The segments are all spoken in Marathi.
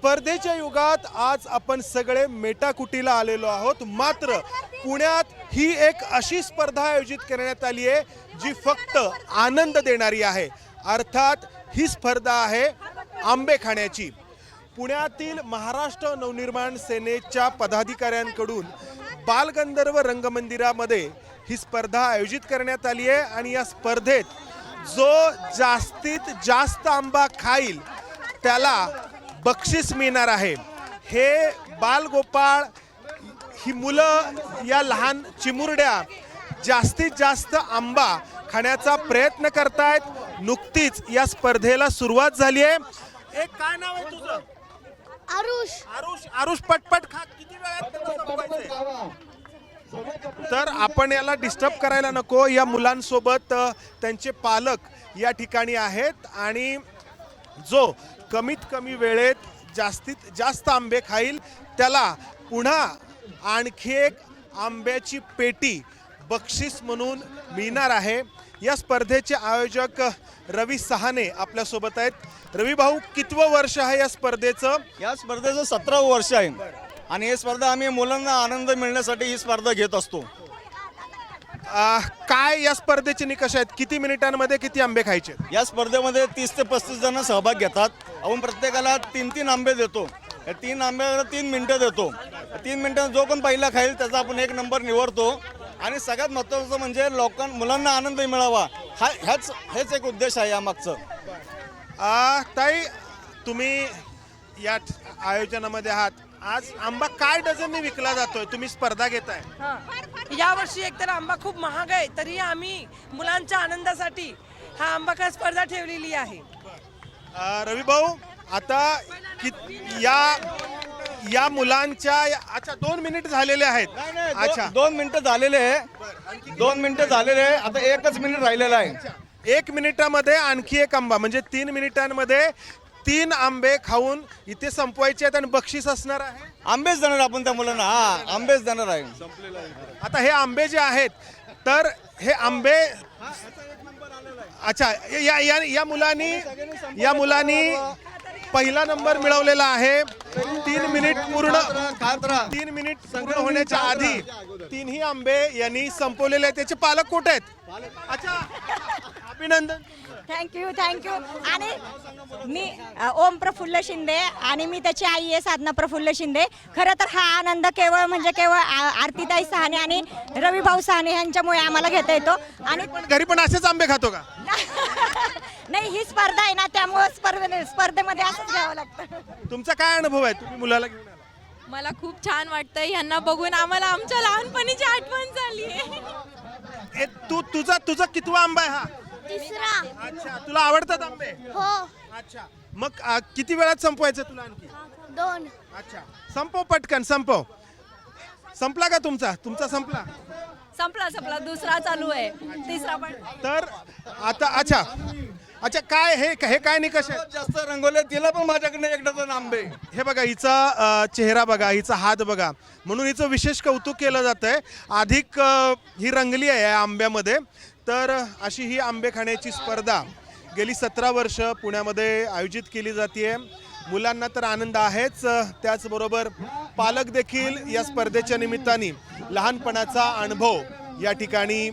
स्पर्धेच्या युगात आज आपण सगळे मेटाकुटीला आलेलो आहोत। मात्र पुण्यात ही एक अशी स्पर्धा आयोजित करण्यात आली आहे जी फक्त आनंद देणारी आहे। अर्थात ही स्पर्धा आहे आंबे खाण्याची। पुण्यातील महाराष्ट्र नवनिर्माण सेनेच्या पदाधिकाऱ्यांकडून बालगंधर्व रंगमंदिरामध्ये ही स्पर्धा आयोजित करण्यात आली आहे आणि या स्पर्धेत जो जास्तीत जास्त आंबा खाईल त्याला बक्षीस मिळणार आहे। हे बालगोपाळ ही मुलं या लहान चिमुरड्या जास्तीत जास्त आंबा खाण्याचा प्रयत्न करतायत। नुकतीच या स्पर्धेला सुरुवात झाली आहे। एक काय नाव आहे तुझं? आरुष। आरुष, आरुष पटपट खा। किती वेळात त्याला संपवायचंय? तर आपण याला डिस्टर्ब करायला नको। या मुलांसोबत त्यांचे पालक या ठिकाणी आहेत आणि जो कमीत कमी वेळेत जास्तीत जास्त आंबे खाईल त्याला पुन्हा आणखी एक आंब्याची पेटी बक्षीस म्हणून मिळणार आहे। या स्पर्धेचे आयोजक रवी सहाने आपल्या सोबत आहेत। रवी भाऊ, कितवं वर्ष आहे या स्पर्धेचं? या स्पर्धेचं 17वं वर्ष आहे आणि ही स्पर्धा आम्ही मुलांना आनंद मिळण्यासाठी ही स्पर्धा घेत असतो। काय या स्पर्धेचे निकष आहेत? किती मिनिटांमध्ये किती आंबे खायचे? या स्पर्धेमध्ये 30 ते 35 जण सहभाग घेतात। आपण प्रत्येकाला 3-3 आंबे देतो। या 3 आंब्याला 3 मिनिटं देतो। 3 मिनिटांत जो पण पहिला खाईल त्याचा आपण 1 नंबर निवडतो आणि सगळ्यात महत्त्वाचं म्हणजे मुलांना आनंद मिळावा हेच एक उद्देश आहे यामागचं। ताई, तुम्ही या आयोजनामध्ये आहात। आज आंबा काय डझनने विकला जातोय? तुम्ही स्पर्धा घेताय। या वर्षी एकतर आंबा खूप महाग आहे, तरी आम्ही मुलांच्या आनंदासाठी हा आंबा काय स्पर्धा ठेवलेली आहे। रवी भाऊ, आता या मुलांच्या अच्छा 2 मिनिट झालेले आहेत। अच्छा, 2 मिनिटं झालेले आहे। 2 मिनिटं झालेले आहे। आता 1च मिनिट राहिलेला आहे। 1 मिनिटामध्ये आणखी एक आंबा, म्हणजे 3 मिनिटांमध्ये 3 आंबे खाऊन इथे संपवायचे आहेत आणि बक्षीस असणार आहे। आंबेच देणार आपण त्या मुलांना। आंबेच देणार आहे। आता हे आंबे जे आहेत, तर हे आंबे अच्छा या मुलांनी पहिला नंबर मिळवलेला आहे। 3 मिनिट पूर्ण होण्याच्या आधी 3ही आंबे यांनी संपवलेले आहेत। त्याचे पालक कुठे आहेत? अच्छा, अभिनंदन। थँक्यू। आणि मी ओम प्रफुल्ल शिंदे आणि मी त्याची आई आहे साधना प्रफुल्ल शिंदे। खरं तर हा आनंद केवळ आरतीताई सहाने आणि रवी भाऊ सहाने यांच्यामुळे आम्हाला घेता येतो। आणि घरी पण असेच आंबे खातो का? नाही, ही स्पर्धा आहे ना, त्यामुळे स्पर्धेमध्ये असंच घ्यावं लागतं। तुमचा काय अनुभव आहे? तुम्ही मुलाला घेऊन आला? मला खूप छान वाटतंय। यांना बघून आम्हाला आमच्या लहानपणीची आठवण झाली आहे। तुझा कितवा आंबा आहे हा? तिसरा। अच्छा, तुला आवडतात आंबे? हो। अच्छा, मग किती वेळात संपवायचं तुला? आणखी 2। अच्छा, संपव पटकन, संपव। संपला का तुमचा संपला? संपला दुसरा चालू आहे, तिसरा पण। तर आता अच्छा काय हे काय निकष आहे? जास्त रंगवले तिला पण माझ्याकडे 1 डझन आंबे। हे बघा, हिचा चेहरा बघा, हिचा हात बघा, म्हणून हिचं विशेष कौतुक केलं जात आहे। अधिक ही रंगली आहे या आंब्यामध्ये। तर अशी ही आंबे खाण्याची स्पर्धा गेली 17 वर्ष पुण्यामध्ये आयोजित केली जाते। मुलांना तर आनंद आहेच, त्याचबरोबर पालक देखील या स्पर्धेच्या निमित्ताने लहानपणाचा अनुभव या ठिकाणी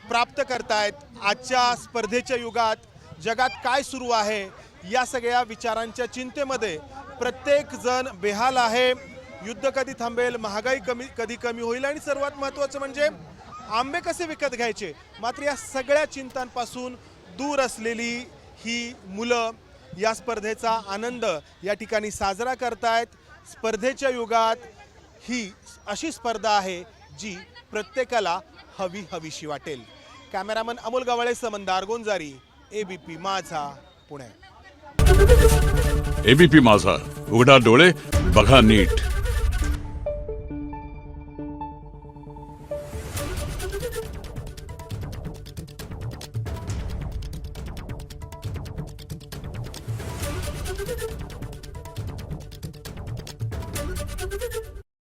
प्राप्त करतायत। आजच्या स्पर्धेच्या युगात जगात काय सुरू आहे या सगळ्या विचारांच्या चिंतेमध्ये प्रत्येक जण बेहाल आहे। युद्ध कधी थांबेल, महागाई कधी कमी होईल आणि सर्वात महत्त्वाचं म्हणजे आंबे कसे विकत घ्यायचे। मात्र या सगळ्या चिंतांपासून दूर असलेली ही मुलं या स्पर्धेचा आनंद या ठिकाणी साजरा करतायत। स्पर्धेच्या युगात ही अशी स्पर्धा आहे जी प्रत्येकाला हवीशी वाटेल। कॅमेरामन अमोल गवाळेसह मंदार गोंजारी, एबीपी माझा, पुणे। एबीपी माझा, उघडा डोळे बघा नीट।